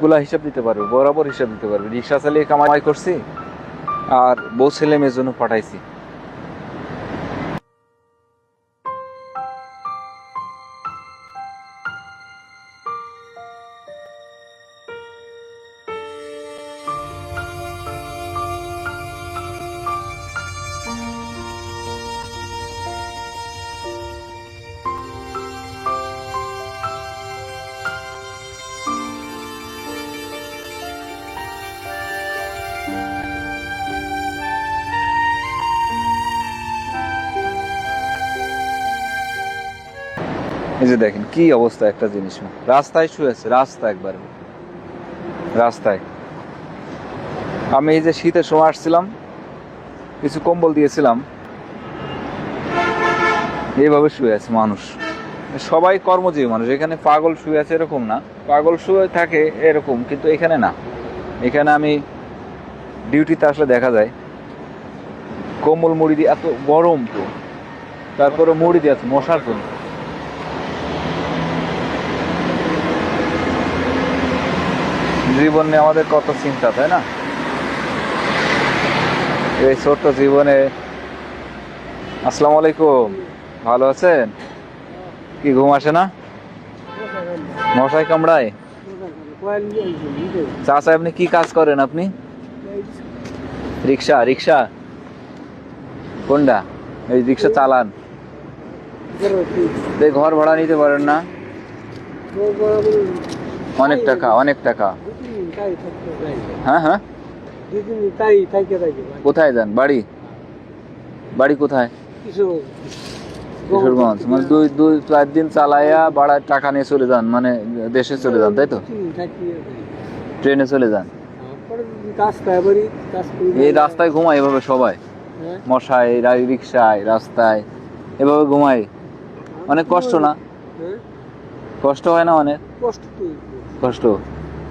সবগুলা হিসাব দিতে পারবে, বরাবর হিসাব দিতে পারবে। রিক্সা চালিয়ে কামাই করছি আর বউ ছেলে মেয়ের জন্য পাঠাইছি। এই যে দেখেন কি অবস্থা, একটা জিনিস রাস্তায় শুয়ে আছে, রাস্তা একবার রাস্তায়। আমি এই যে শীতের সময় আসছিলাম, কিছু কম্বল দিয়েছিলাম, এইভাবে শুয়ে আছে মানুষ। সবাই কর্মজীবী মানুষ, এখানে পাগল শুয়ে আছে এরকম না, পাগল শুয়ে থাকে এরকম, কিন্তু এখানে না। এখানে আমি ডিউটিতে আসলে দেখা যায় কম্বল মুড়ি দিয়ে, এত গরম তো তারপরে মুড়ি দিয়ে আছে মশার জন্য। জীবন নিয়ে আমাদের কত চিন্তা, তাই না? এই ছোট্ট জীবনে। আসসালামু আলাইকুম, ভালো আছেন? কি ঘুম আসে না? মশাই কামড়ায়? চাচা আপনি কি কাজ করেন? আপনি রিক্সা? রিক্সা কোনটা? এই রিক্সা চালান? ঘর ভাড়া নিতে পারেন না? অনেক টাকা, অনেক টাকা। হ্যাঁ হ্যাঁ, কোথায় যান? বাড়ি? বাড়ি কোথায়? কিশোরগঞ্জ। মানে 2-4 দিন চালাইয়া বাড়ায় টাকা নিয়ে চলে যান, মানে দেশে চলে যান, তাই তো? ট্রেনে চলে যান? এই রাস্তায় ঘুমায় এভাবে সবাই, মশায় রিক্সায় রাস্তায় এভাবে ঘুমায়। অনেক কষ্ট না? কষ্ট হয় না? অনেক কষ্ট।